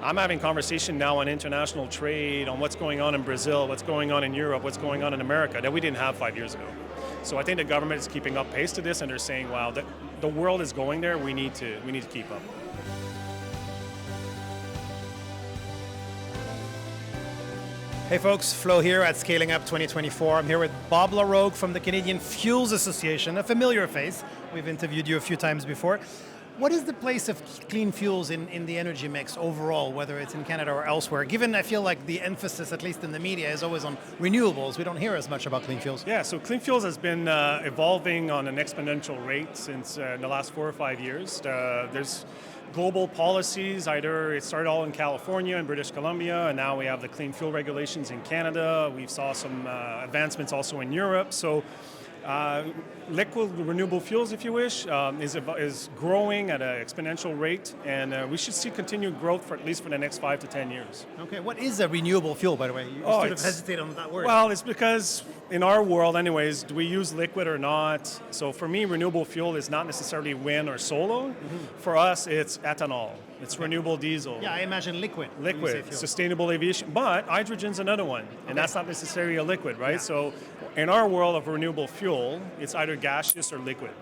I'm having conversation now on international trade, on what's going on in Brazil, what's going on in Europe, what's going on in America that we didn't have 5 years ago. So I think the government is keeping up pace to this, and they're saying, "Wow, the world is going there. We need to keep up." Hey folks, Flo here at Scaling Up 2024. I'm here with Bob Larocque from the Canadian Fuels Association, a familiar face. We've interviewed you a few times before. What is the place of clean fuels in the energy mix overall, whether it's in Canada or elsewhere? Given I feel like the emphasis, at least in the media, is always on renewables. We don't hear as much about clean fuels. Yeah, so clean fuels has been evolving on an exponential rate since in the last 4 or 5 years. There's global policies, either it started all in California and British Columbia, and now we have the clean fuel regulations in Canada. We saw some advancements also in Europe. So liquid renewable fuels, if you wish, is growing at an exponential rate, and we should see continued growth for at least for the next 5 to 10 years. Okay, what is a renewable fuel, by the way? You sort of hesitate on that word. Well, it's because in our world anyways, do we use liquid or not? So for me, renewable fuel is not necessarily wind or solar. Mm-hmm. For us, it's ethanol. It's renewable diesel. Yeah, I imagine liquid. Liquid, sustainable aviation. But hydrogen's another one, and that's not necessarily a liquid, right? Yeah. So in our world of renewable fuel, it's either gaseous or liquid.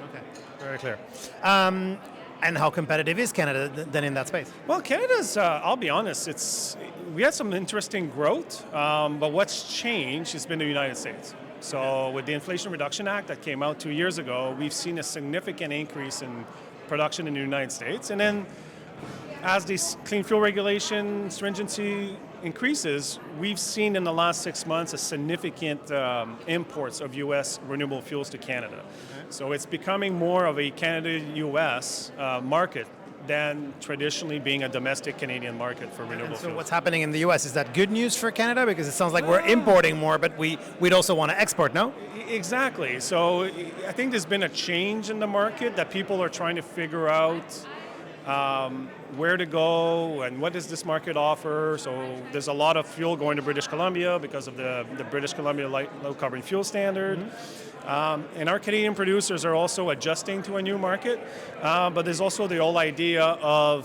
Okay, very clear. And how competitive is Canada then in that space? Well, Canada's, I'll be honest, we had some interesting growth, but what's changed has been the United States. So with the Inflation Reduction Act that came out 2 years ago, we've seen a significant increase in production in the United States. And then as this clean fuel regulation stringency increases, we've seen in the last 6 months a significant imports of U.S. renewable fuels to Canada. Okay. So it's becoming more of a Canada-U.S. Market than traditionally being a domestic Canadian market for renewable fuels. So what's happening in the U.S., is that good news for Canada? Because it sounds like we're importing more, but we'd also want to export, no? Exactly. So I think there's been a change in the market that people are trying to figure out where to go and what does this market offer. So there's a lot of fuel going to British Columbia because of the British Columbia low carbon fuel standard. Mm-hmm. And our Canadian producers are also adjusting to a new market. But there's also the whole idea of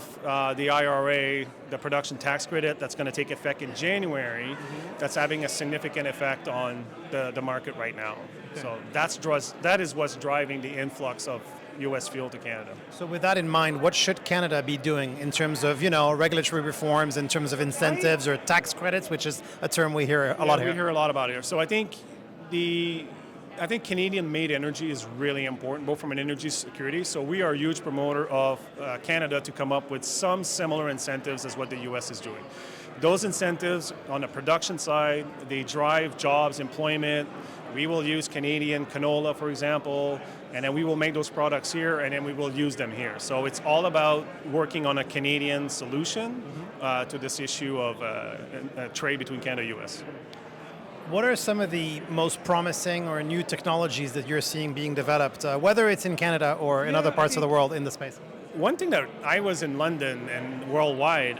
the IRA, the production tax credit that's going to take effect in January. Mm-hmm. That's having a significant effect on the market right now. Okay. So that is what's driving the influx of U.S. fuel to Canada. So with that in mind, what should Canada be doing in terms of, regulatory reforms, in terms of incentives or tax credits, which is a term we hear a lot here? We hear a lot about it here. So I think Canadian-made energy is really important, both from an energy security. So we are a huge promoter of Canada to come up with some similar incentives as what the U.S. is doing. Those incentives on the production side, they drive jobs, employment. We will use Canadian canola, for example, and then we will make those products here, and then we will use them here. So it's all about working on a Canadian solution to this issue of trade between Canada and U.S. What are some of the most promising or new technologies that you're seeing being developed, whether it's in Canada or in other parts of the world in the space? One thing that I was in London and worldwide,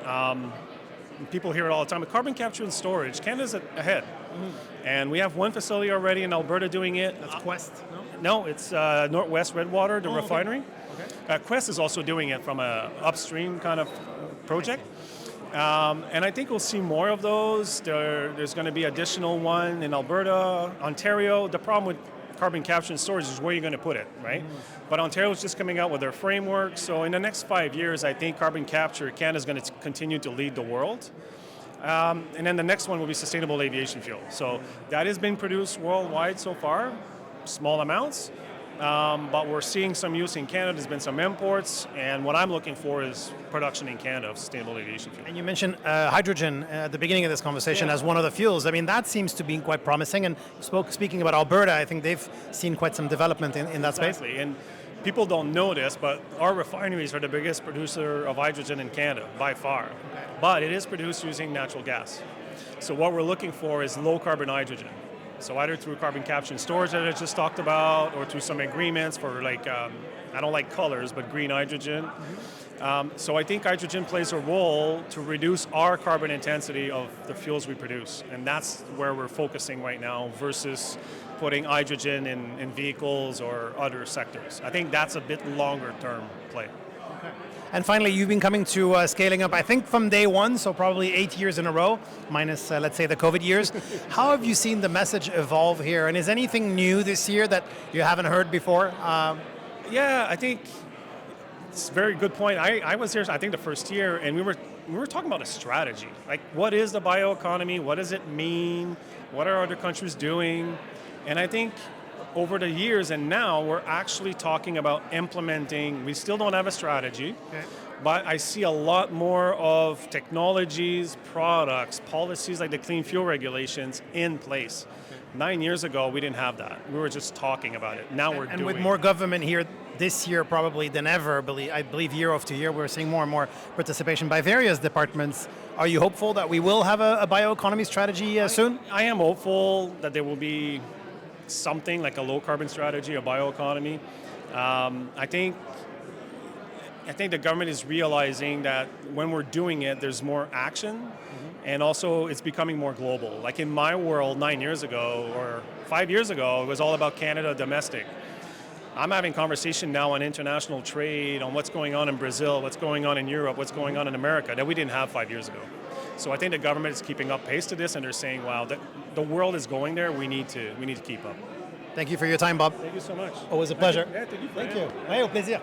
people hear it all the time, but carbon capture and storage, Canada's ahead. Mm-hmm. And we have one facility already in Alberta doing it. That's Quest, no? No, it's Northwest Redwater, the refinery. Okay. Quest is also doing it from an upstream kind of project. And I think we'll see more of those. There's going to be additional one in Alberta, Ontario. The problem with carbon capture and storage is where you're going to put it, right? But Ontario is just coming out with their framework. So in the next 5 years, I think carbon capture, Canada is going to continue to lead the world. And then the next one will be sustainable aviation fuel. So that has been produced worldwide so far, small amounts. But we're seeing some use in Canada. There's been some imports, and what I'm looking for is production in Canada of sustainable aviation fuel. And you mentioned hydrogen at the beginning of this conversation as one of the fuels. I mean, that seems to be quite promising. And speaking about Alberta, I think they've seen quite some development in that space. Exactly. And people don't know this, but our refineries are the biggest producer of hydrogen in Canada by far. Okay. But it is produced using natural gas. So what we're looking for is low carbon hydrogen. So either through carbon capture and storage that I just talked about, or through some agreements for I don't like colors, but green hydrogen. Mm-hmm. So I think hydrogen plays a role to reduce our carbon intensity of the fuels we produce. And that's where we're focusing right now versus putting hydrogen in vehicles or other sectors. I think that's a bit longer term play. Okay. And finally, you've been coming to Scaling Up, I think, from day one, so probably 8 years in a row, minus, let's say, the COVID years. How have you seen the message evolve here? And is anything new this year that you haven't heard before? Yeah, I think it's a very good point. I was here, I think, the first year, and we were talking about a strategy. Like, what is the bioeconomy? What does it mean? What are other countries doing? And I think over the years and now, we're actually talking about implementing. We still don't have a strategy, okay, but I see a lot more of technologies, products, policies like the clean fuel regulations in place. Okay. 9 years ago, we didn't have that. We were just talking about it. Now we're doing it. And with more government here this year probably than ever, I believe year after year, we're seeing more and more participation by various departments. Are you hopeful that we will have a bioeconomy strategy soon? I am hopeful that there will be something like a low carbon strategy, a bioeconomy. I think the government is realizing that when we're doing it, there's more action, and also it's becoming more global. Like in my world 9 years ago or 5 years ago, it was all about Canada domestic. I'm having conversation now on international trade, on what's going on in Brazil, what's going on in Europe, what's going on in America that we didn't have 5 years ago. So I think the government is keeping up pace to this, and they're saying, wow, the world is going there, we need to keep up. Thank you for your time, Bob. Thank you so much. Always a pleasure. Thank you. Thank you. Ouais, au plaisir.